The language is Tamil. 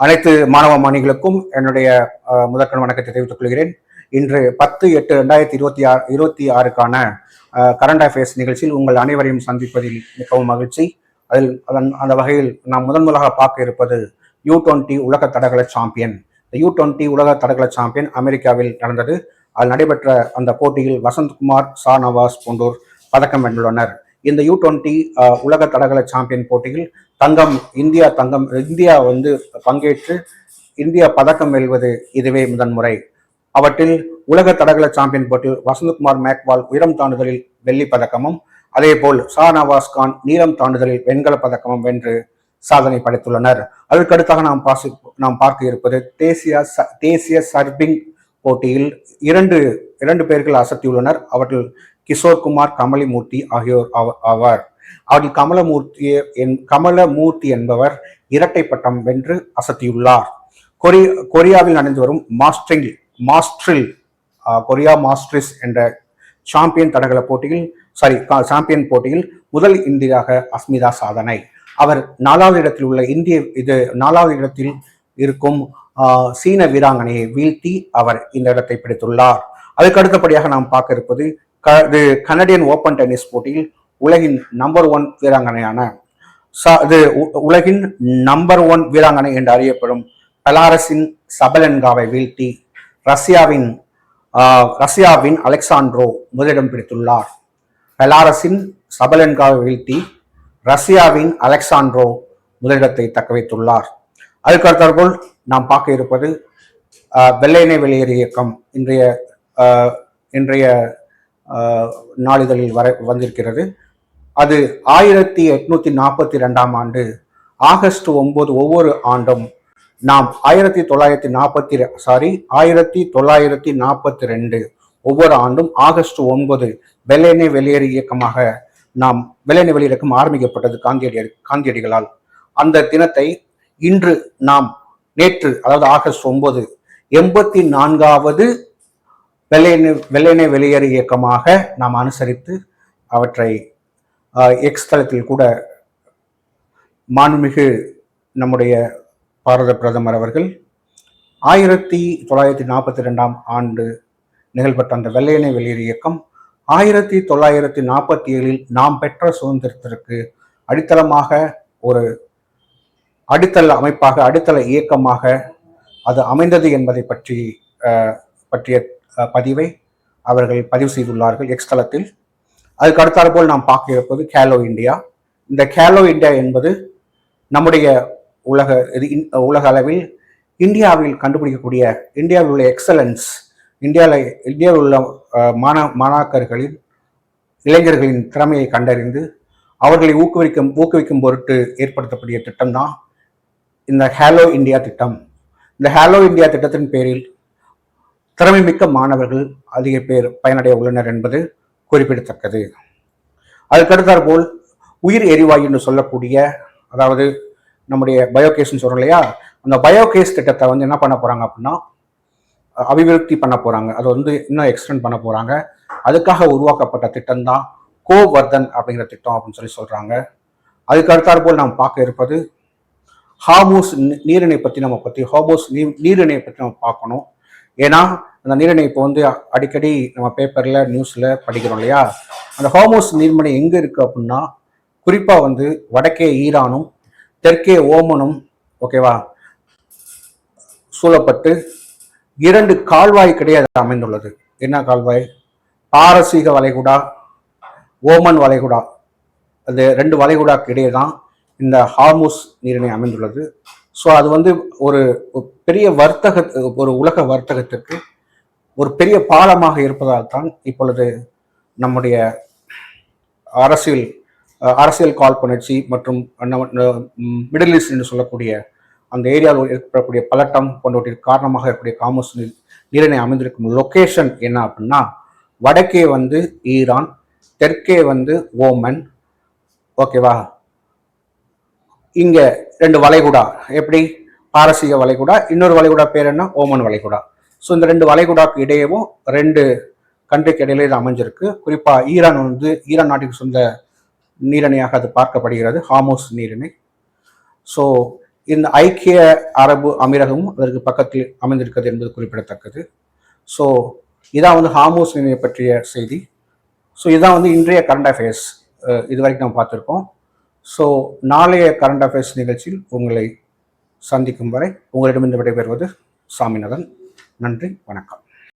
அனைத்து மாணவ மாணிகளுக்கும் என்னுடைய முதற்கண் வணக்கத்தை தெரிவித்துக் கொள்கிறேன். இன்று 10/8/2026க்கான கரண்ட் அஃபேர்ஸ் நிகழ்ச்சியில் உங்கள் அனைவரையும் சந்திப்பதில் மிகவும் மகிழ்ச்சி. அந்த வகையில் நாம் முதலாக பார்க்க இருப்பது U20 உலக தடகள சாம்பியன். U20 உலக தடகள சாம்பியன் அமெரிக்காவில் நடந்தது. அதில் நடைபெற்ற அந்த போட்டியில் வசந்த்குமார், ஷாநவாஸ் போன்றோர் பதக்கம் வென்றுள்ளனர். இந்த U20 உலக தடகள சாம்பியன் போட்டியில் இந்தியா பங்கேற்று இந்தியா பதக்கம் வெல்வது இதுவே முதன்முறை. அவற்றில் உலக தடகள சாம்பியன் போட்டியில் வசந்த்குமார் மேக்வால் உயரம் தாண்டுதலில் வெள்ளி பதக்கமும், அதே போல் ஷாநவாஸ் கான் நீளம் தாண்டுதலில் வெண்கல பதக்கமும் வென்று சாதனை படைத்துள்ளனர். அதற்கடுத்தாக நாம் பார்க்க இருப்பது தேசிய சர்பிங் போட்டியில் இரண்டு பேர்கள் அசத்தியுள்ளனர். அவற்றில் கிஷோர்குமார், கமலிமூர்த்தி ஆகியோர் ஆவார். அவரில் கமலமூர்த்தி என்பவர் இரட்டை பட்டம் வென்று அசத்தியுள்ளார். கொரியாவில் நடந்து வரும் கொரியா மாஸ்டர்ஸ் என்ற சாம்பியன் தடகள போட்டியில் முதல் இந்தியாக அஸ்மிதா சாதனை. அவர் 4வது இடத்தில் இருக்கும் சீன வீராங்கனையை வீழ்த்தி அவர் இந்த இடத்தை பிடித்துள்ளார். அதுக்கு அடுத்தபடியாக நாம் பார்க்க இருப்பது கனடியன் ஓபன் டென்னிஸ் போட்டியில் உலகின் நம்பர் 1 வீராங்கனை என்று அறியப்படும் பெலாரஸின் சபலென்காவை வீழ்த்தி ரஷ்யாவின் அலெக்சாண்ட்ரோ முதலிடம் பிடித்துள்ளார். பெலாரஸின் சபலென்காவை வீழ்த்தி ரஷ்யாவின் அலெக்சாண்ட்ரோ முதலிடத்தை தக்க வைத்துள்ளார். அதுக்கு அடுத்தாற்போல் நாம் பார்க்க இருப்பது வெள்ளையனே வெளியேறு இயக்கம் இன்றைய நாளிதழில் வந்திருக்கிறது. அது 1842ஆம் ஆண்டு ஆகஸ்ட் 9 ஒவ்வொரு ஆண்டும் நாம் 1942 ஒவ்வொரு ஆண்டும் ஆகஸ்ட் 9 வெள்ளையனே வெளியேறு இயக்கமாக வெள்ளையனே வெளியேறு இயக்கம் ஆரம்பிக்கப்பட்டது காந்தியடிகளால். அந்த தினத்தை நேற்று அதாவது ஆகஸ்ட் 9 84வது வெள்ளையனே வெளியேறு இயக்கமாக நாம் அனுசரித்து அவற்றை எக்ஸ் தளத்தில் கூட மாண்புமிகு நம்முடைய பாரத பிரதமர் அவர்கள் 1942ஆம் ஆண்டு நிகழ்பட்ட அந்த வெள்ளையனே வெளியேறு இயக்கம் 1947 நாம் பெற்ற சுதந்திரத்திற்கு அடித்தள இயக்கமாக அது அமைந்தது என்பதை பற்றிய பதிவை அவர்கள் பதிவு செய்துள்ளார்கள் எக்ஸ் தளத்தில். அதுக்கு அடுத்தாற்போல் நாம் பார்க்க இருப்பது கேலோ இந்தியா. இந்த கேலோ இந்தியா என்பது நம்முடைய உலக அளவில் இந்தியாவில் கண்டுபிடிக்கக்கூடிய இந்தியாவில் உள்ள எக்ஸலன்ஸ், இந்தியாவில் உள்ள மாணாக்கர்களின் இளைஞர்களின் திறமையை கண்டறிந்து அவர்களை ஊக்குவிக்கும் பொருட்டு ஏற்படுத்தக்கூடிய திட்டம் தான் இந்த ஹேலோ இந்தியா திட்டம். இந்த ஹேலோ இந்தியா திட்டத்தின் பேரில் திறமை மிக்க மாணவர்கள் அதிக பேர் பயனடைய உள்ளனர் என்பது குறிப்பிடத்தக்கது. அதுக்கடுத்தாற்போல் உயிர் எரிவாயு என்று சொல்லக்கூடிய, அதாவது நம்முடைய பயோகேஸ்ன்னு சொல்றோம் இல்லையா, அந்த பயோகேஸ் திட்டத்தை என்ன பண்ண போறாங்க அப்படின்னா அபிவிருத்தி பண்ண போறாங்க. அது இன்னும் எக்ஸ்டெண்ட் பண்ண போறாங்க. அதுக்காக உருவாக்கப்பட்ட திட்டம் தான் கோவர்தன் அப்படிங்கிற திட்டம் அப்படின்னு சொல்றாங்க. அதுக்கு அடுத்தாற்போல் நாம் பார்க்க இருப்பது ஹார்மோஸ் நீரிணை பற்றி நம்ம பார்க்கணும். ஏன்னா அந்த நீரிணை இப்போ அடிக்கடி நம்ம பேப்பர்ல நியூஸ்ல படிக்கிறோம் இல்லையா. அந்த ஹார்மோஸ் நீர்மணி எங்க இருக்கு அப்படின்னா குறிப்பா வடக்கே ஈரானும் தெற்கே ஓமனும் சூழப்பட்டு 2 கால்வாய் கிடையாது அமைந்துள்ளது. என்ன கால்வாய்? பாரசீக வளைகுடா, ஓமன் வளைகுடா, அந்த 2 வளைகுடாக்கு இடையே தான் இந்த ஹார்மோஸ் நீரிணை அமைந்துள்ளது. ஸோ அது ஒரு பெரிய உலக வர்த்தகத்திற்கு ஒரு பெரிய பாலமாக இருப்பதால் தான் இப்பொழுது நம்முடைய அரசியல் காழ்ப்புணர்ச்சி மற்றும் மிடில் ஈஸ்ட் என்று சொல்லக்கூடிய அந்த ஏரியாவில் ஏற்படக்கூடிய பதட்டம் போன்றவற்றிற்கு காரணமாக இருக்கக்கூடிய ஹார்மோஸ் நீரிணை அமைந்திருக்கும் லொகேஷன் என்ன அப்படின்னா வடக்கே ஈரான், தெற்கே ஓமன். இங்க 2 வளைகுடா, எப்படி பாரசீக வளைகுடா, இன்னொரு வளைகுடா பேர் என்ன, ஓமன் வளைகுடா. ஸோ இந்த 2 வளைகுடாக்கு இடையேவும் 2 கண்ட்ரிக்கு இடையில இது அமைஞ்சிருக்கு. குறிப்பா ஈரான் நாட்டுக்கு சொந்த நீரிணையாக அது பார்க்கப்படுகிறது, ஹார்மோஸ் நீரிணை. ஸோ இந்த ஐக்கிய அரபு அமீரகமும் அதற்கு பக்கத்தில் அமைந்திருக்கிறது என்பது குறிப்பிடத்தக்கது. ஸோ இதான் வந்து ஹார்மோஸ் நிலையை பற்றிய செய்தி. ஸோ இதான் வந்து இன்றைய கரண்ட் அஃபேர்ஸ் இது வரைக்கும் நம்ம பார்த்துருக்கோம். ஸோ நாளைய கரண்ட் அஃபேர்ஸ் நிகழ்ச்சியில் உங்களை சந்திக்கும் வரை உங்களிடமிருந்து விடைபெறுவது சாமிநாதன். நன்றி, வணக்கம்.